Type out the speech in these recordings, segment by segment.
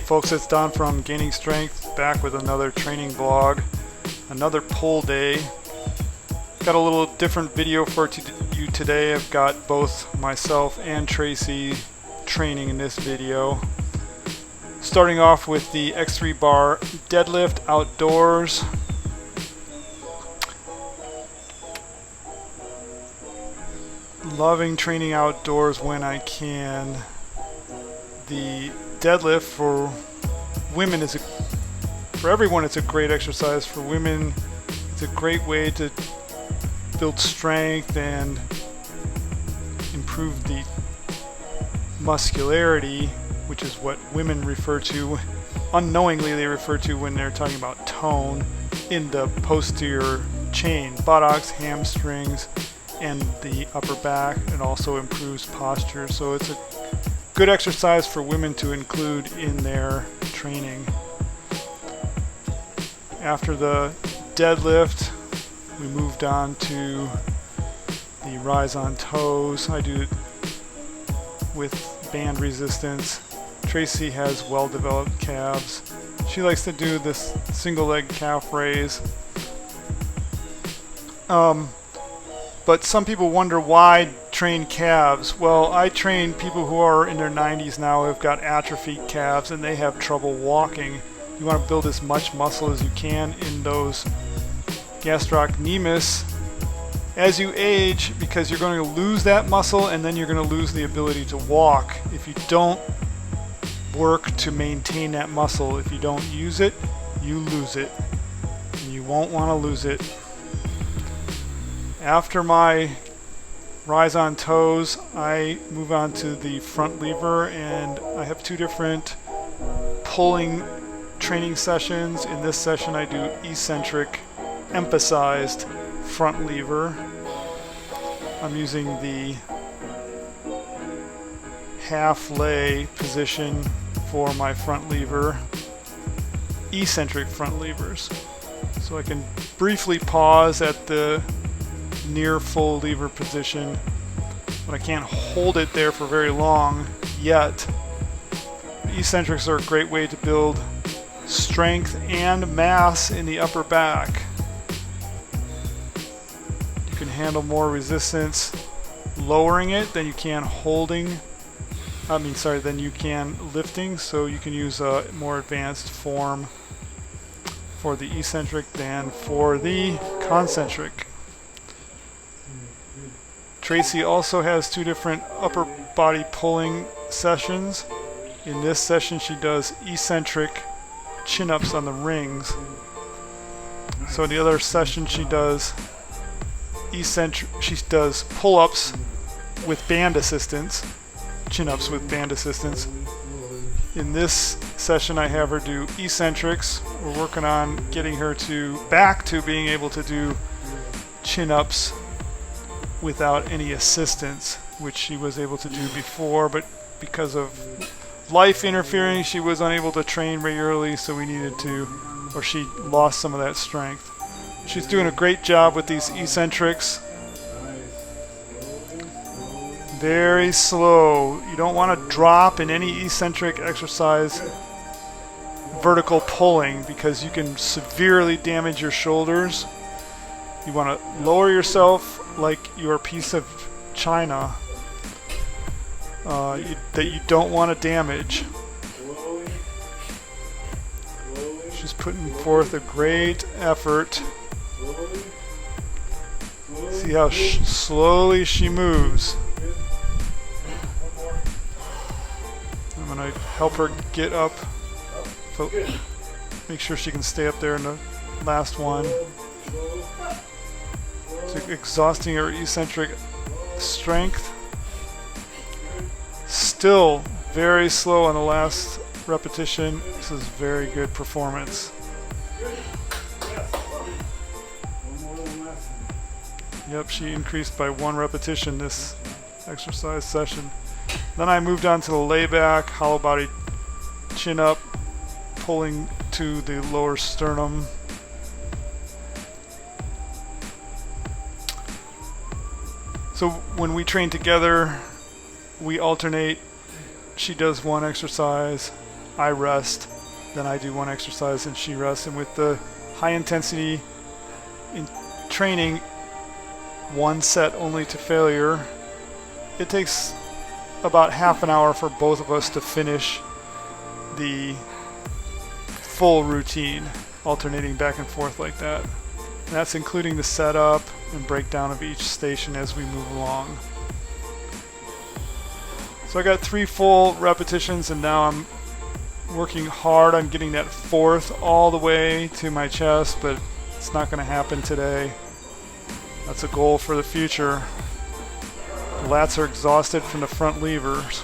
folks, it's Don from Gaining Strength, back with another training vlog, another pull day. Got a little different video for you today. I've got both myself and Tracy training in this video. Starting off with the X3 bar deadlift outdoors. Loving training outdoors when I can. The deadlift for women for everyone it's a great exercise. For women it's a great way to build strength and improve the muscularity, which is what women refer to, unknowingly they refer to when they're talking about tone, in the posterior chain, buttocks, hamstrings, and the upper back. It also improves posture, so it's a good exercise for women to include in their training. After the deadlift, we moved on to the rise on toes. I do it with band resistance. Tracy has well-developed calves. She likes to do this single leg calf raise. But some people wonder why train calves. Well, I train people who are in their 90s now who have got atrophied calves and they have trouble walking. You want to build as much muscle as you can in those gastrocnemius as you age, because you're going to lose that muscle and then you're going to lose the ability to walk if you don't work to maintain that muscle. If you don't use it, you lose it, and you won't want to lose it. After my rise on toes, I move on to the front lever, and I have two different pulling training sessions. In this session I do eccentric emphasized front lever. I'm using the half lay position for my front lever, eccentric front levers. So I can briefly pause at the near full lever position, but I can't hold it there for very long yet. Eccentrics are a great way to build strength and mass in the upper back. You can handle more resistance lowering it than you can than you can lifting, so you can use a more advanced form for the eccentric than for the concentric. Tracy also has two different upper body pulling sessions. In this session she does eccentric chin-ups on the rings. So in the other session she does pull-ups with band assistance, chin-ups with band assistance. In this session I have her do eccentrics. We're working on getting her back to being able to do chin-ups without any assistance, which she was able to do before, but because of life interfering she was unable to train regularly, so she lost some of that strength. She's doing a great job with these eccentrics. Very slow. You don't want to drop in any eccentric exercise vertical pulling, because you can severely damage your shoulders. You want to lower yourself like you're a piece of china that you don't want to damage. She's putting forth a great effort. See how slowly she moves. I'm going to help her get up. Make sure she can stay up there in the last one. It's exhausting her eccentric strength. Still very slow on the last repetition. This is very good performance. Yep, she increased by 1 repetition this exercise session. Then I moved on to the layback, hollow body chin up, pulling to the lower sternum. So when we train together, we alternate. She does one exercise, I rest, then I do one exercise and she rests. And with the high intensity in training, one set only to failure, it takes about half an hour for both of us to finish the full routine, alternating back and forth like that. And that's including the setup and breakdown of each station as we move along. So I got 3 full repetitions, and now I'm working hard on getting that 4th all the way to my chest, but it's not going to happen today. That's a goal for the future. The lats are exhausted from the front levers.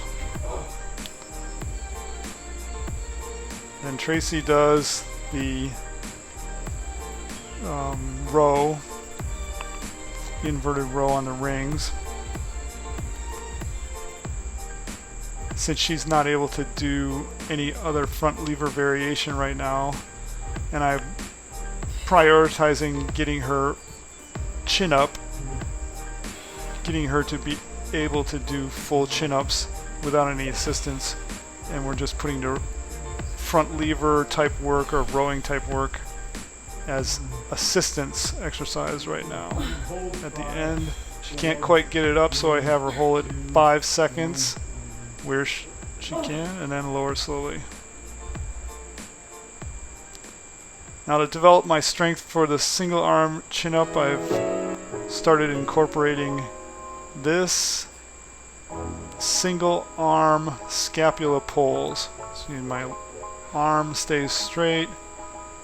Then Tracy does the row, inverted row on the rings. Since she's not able to do any other front lever variation right now, and I'm prioritizing getting her chin up, getting her to be able to do full chin ups without any assistance, and we're just putting the front lever type work or rowing type work as assistance exercise right now. At the end, she can't quite get it up, so I have her hold it 5 seconds where she can, and then lower slowly. Now, to develop my strength for the single arm chin up, I've started incorporating this single arm scapula pulls. So my arm stays straight,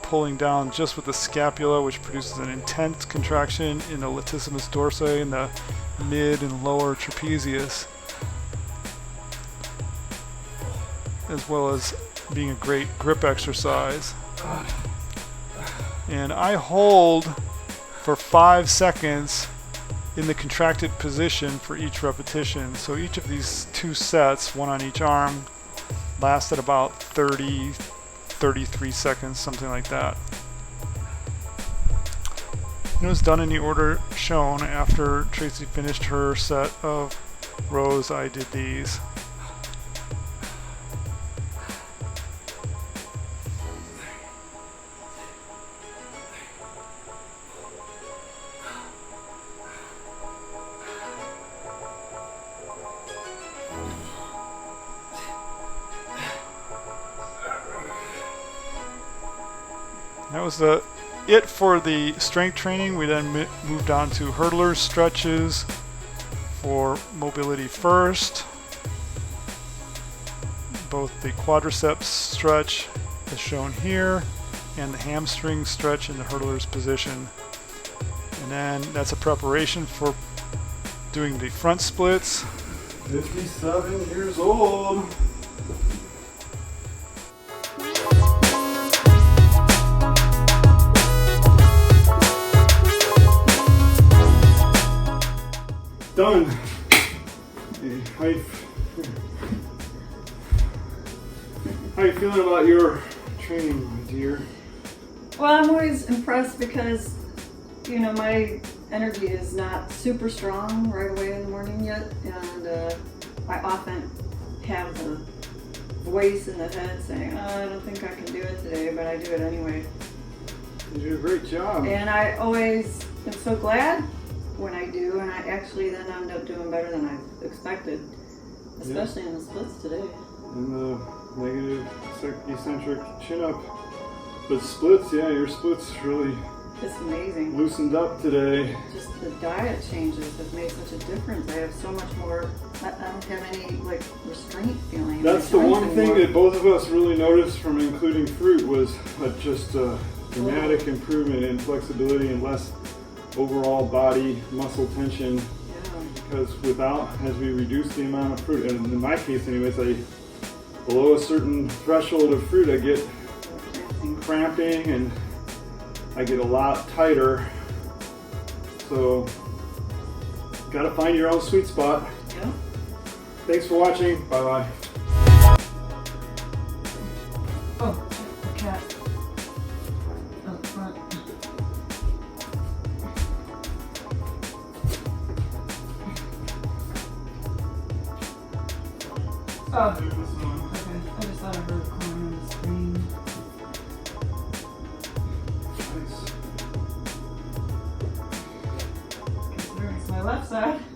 pulling down just with the scapula, which produces an intense contraction in the latissimus dorsi and the mid and lower trapezius, as well as being a great grip exercise. And I hold for 5 seconds in the contracted position for each repetition. So each of these 2 sets, one on each arm, lasted about 33 seconds, something like that. And it was done in the order shown. After Tracy finished her set of rows, I did these. That was it for the strength training. We then moved on to hurdler stretches for mobility first. Both the quadriceps stretch as shown here and the hamstring stretch in the hurdler's position. And then that's a preparation for doing the front splits. 57 years old. Done. How you feeling about your training, my dear? Well, I'm always impressed because, you know, my energy is not super strong right away in the morning yet, and I often have the voice in the head saying, oh, I don't think I can do it today, but I do it anyway. You do a great job. And I always am so glad when I do, and I actually then end up doing better than I expected, especially in the splits today. And the negative eccentric chin up. But splits, yeah, your splits really It's amazing. Loosened up today. Just the diet changes have made such a difference. I have so much more, I don't have any like restraint feeling. That's the one thing that both of us really noticed from including fruit was just a dramatic improvement in flexibility and less overall body muscle tension. Yeah. Because without, as we reduce the amount of fruit, and in my case anyways, below a certain threshold of fruit I get cramping and I get a lot tighter. So, gotta find your own sweet spot. Yeah. Thanks for watching. Bye bye. Oh, the cat. Up front. Oh. Okay. I just thought I heard a corner. my left side.